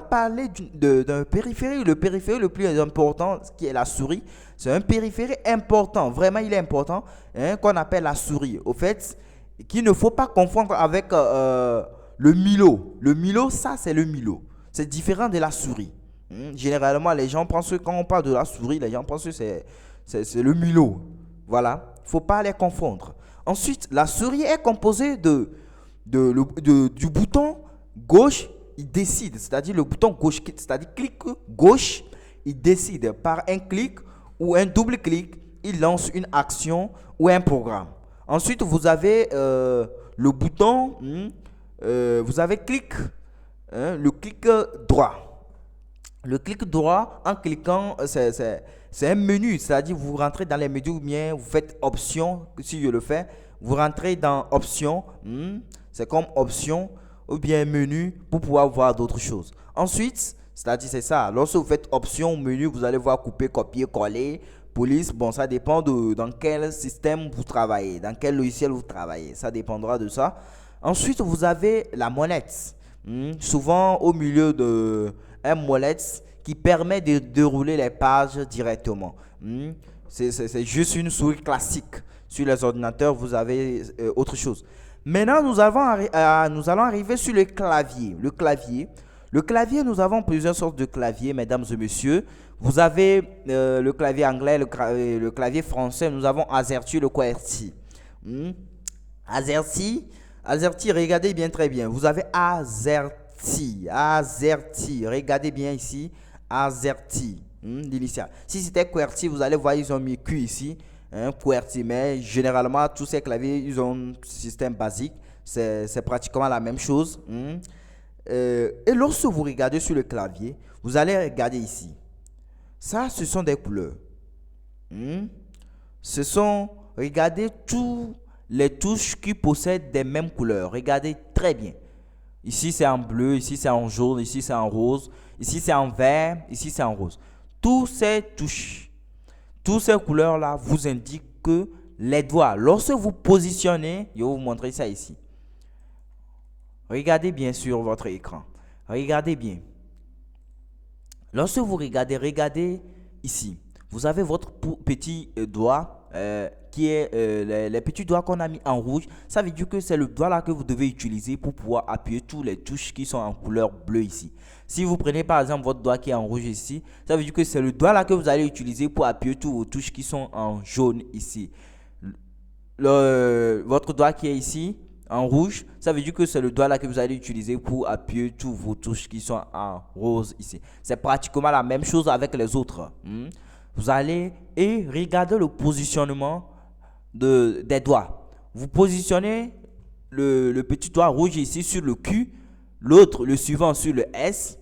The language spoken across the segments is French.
parler d'un périphérique. Le périphérique le plus important, qui est la souris, c'est un périphérique important. Vraiment, il est important, hein, qu'on appelle la souris. Au fait, qu'il ne faut pas confondre avec le Milo. Le Milo, ça, c'est le Milo. C'est différent de la souris. Généralement, les gens pensent que quand on parle de la souris, les gens pensent que c'est le Milo. Voilà. Il ne faut pas les confondre. Ensuite, la souris est composée du bouton gauche, il décide. C'est-à-dire le bouton gauche, c'est-à-dire clic gauche, il décide. Par un clic ou un double clic, il lance une action ou un programme. Ensuite, vous avez le bouton, vous avez clic, le clic droit. Le clic droit, en cliquant, c'est un menu, c'est-à-dire vous rentrez dans les menus ou bien vous faites option, si je le fais, vous rentrez dans option, c'est comme option ou bien menu pour pouvoir voir d'autres choses. Ensuite, c'est-à-dire c'est ça, lorsque vous faites option menu, vous allez voir couper, copier, coller, police, bon ça dépend de dans quel système vous travaillez, dans quel logiciel vous travaillez, ça dépendra de ça. Ensuite, vous avez la molette. Souvent au milieu de un molette qui permet de dérouler les pages directement. C'est juste une souris classique. Sur les ordinateurs, vous avez autre chose. Maintenant, nous allons arriver sur le clavier. Le clavier, nous avons plusieurs sortes de claviers, mesdames et messieurs. Vous avez le clavier anglais, le clavier français. Nous avons AZERTY, le QWERTY. AZERTY, regardez bien très bien. Vous avez AZERTY, regardez bien ici, AZERTY, l'initiale. Si c'était QWERTY, vous allez voir, ils ont mis Q ici, QWERTY, mais généralement, tous ces claviers, ils ont un système basique. C'est pratiquement la même chose. Et lorsque vous regardez sur le clavier, vous allez regarder ici. Ça, ce sont des couleurs. Regardez tous les touches qui possèdent des mêmes couleurs. Regardez très bien. Ici, c'est en bleu, ici, c'est en jaune, ici, c'est en rose, ici, c'est en vert, ici, c'est en rose. Tous ces touches, toutes ces couleurs-là vous indiquent que les doigts, lorsque vous positionnez, je vais vous montrer ça ici. Regardez bien sur votre écran. Regardez bien. Lorsque vous regardez ici. Vous avez votre petit doigt qui est les petits doigts qu'on a mis en rouge. Ça veut dire que c'est le doigt là que vous devez utiliser pour pouvoir appuyer tous les touches qui sont en couleur bleue ici. Si vous prenez par exemple votre doigt qui est en rouge ici, ça veut dire que c'est le doigt là que vous allez utiliser pour appuyer tous vos touches qui sont en jaune ici. Votre doigt qui est ici en rouge, ça veut dire que c'est le doigt là que vous allez utiliser pour appuyer tous vos touches qui sont en rose ici. C'est pratiquement la même chose avec les autres. Vous allez et regardez le positionnement des doigts. Vous positionnez le petit doigt rouge ici sur le Q, l'autre, le suivant sur le S,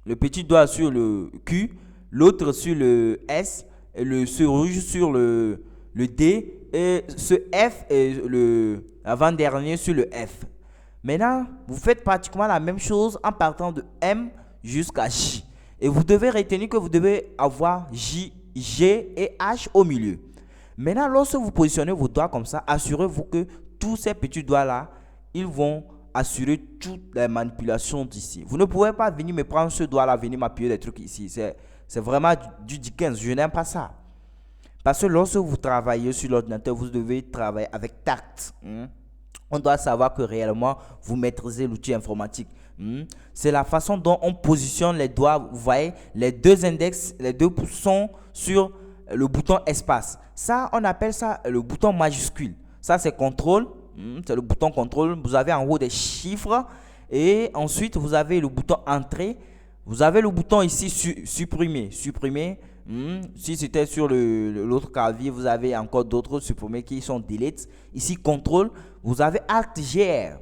le petit doigt sur le Q, l'autre sur le S, et ce rouge sur le D, et ce F et avant-dernier sur le F. Maintenant, vous faites pratiquement la même chose en partant de M jusqu'à J. Et vous devez retenir que vous devez avoir J, G et H au milieu. Maintenant, lorsque vous positionnez vos doigts comme ça, assurez-vous que tous ces petits doigts-là, ils vont assurer toutes les manipulations d'ici. Vous ne pouvez pas venir me prendre ce doigt-là, venir m'appuyer des trucs ici. C'est vraiment du Dickens. Je n'aime pas ça. Parce que lorsque vous travaillez sur l'ordinateur, vous devez travailler avec tact. On doit savoir que réellement, vous maîtrisez l'outil informatique. C'est la façon dont on positionne les doigts. Vous voyez, les deux index, les deux sont sur le bouton espace. Ça, on appelle ça le bouton majuscule. Ça, c'est contrôle. C'est le bouton contrôle. Vous avez en haut des chiffres. Et ensuite, vous avez le bouton entrée. Vous avez le bouton ici supprimer. Supprimer. Si c'était sur l'autre clavier, vous avez encore d'autres supprimer qui sont delete. Ici, contrôle. Vous avez Alt GR.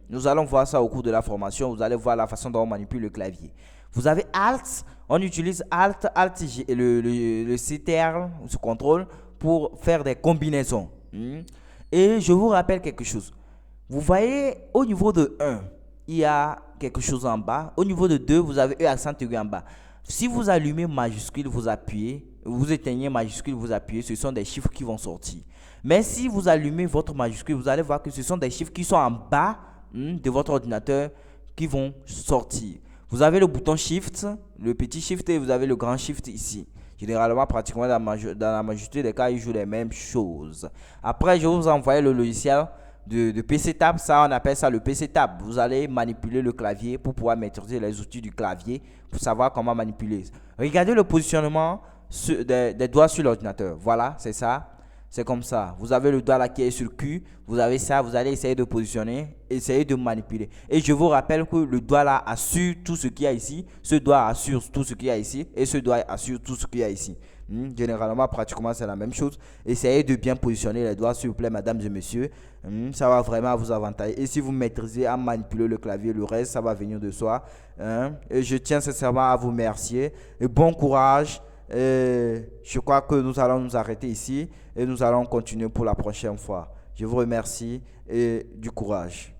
Nous allons voir ça au cours de la formation. Vous allez voir la façon dont on manipule le clavier. Vous avez Alt. On utilise Alt G, le CTRL, ce contrôle, pour faire des combinaisons. Et je vous rappelle quelque chose. Vous voyez, au niveau de 1, il y a quelque chose en bas. Au niveau de 2, vous avez E accent aigu en bas. Si vous allumez majuscule, vous appuyez. Vous éteignez majuscule, vous appuyez. Ce sont des chiffres qui vont sortir. Mais si vous allumez votre majuscule, vous allez voir que ce sont des chiffres qui sont en bas de votre ordinateur qui vont sortir. Vous avez le bouton Shift, le petit Shift et vous avez le grand Shift ici. Généralement, pratiquement dans la majorité des cas, ils jouent les mêmes choses. Après, je vais vous envoyer le logiciel de PC Tab. Ça, on appelle ça le PC Tab. Vous allez manipuler le clavier pour pouvoir maîtriser les outils du clavier, pour savoir comment manipuler. Regardez le positionnement des doigts sur l'ordinateur. Voilà, c'est ça. C'est comme ça. Vous avez le doigt là qui est sur Q. Vous avez ça. Vous allez essayer de positionner. Essayer de manipuler. Et je vous rappelle que le doigt là assure tout ce qu'il y a ici. Ce doigt assure tout ce qu'il y a ici. Et ce doigt assure tout ce qu'il y a ici. Généralement, pratiquement, c'est la même chose. Essayez de bien positionner les doigts, s'il vous plaît, mesdames et messieurs. Ça va vraiment vous avantager. Et si vous maîtrisez à manipuler le clavier, le reste, ça va venir de soi. Et je tiens sincèrement à vous remercier. Et bon courage. Je crois que nous allons nous arrêter ici et nous allons continuer pour la prochaine fois. Je vous remercie et du courage.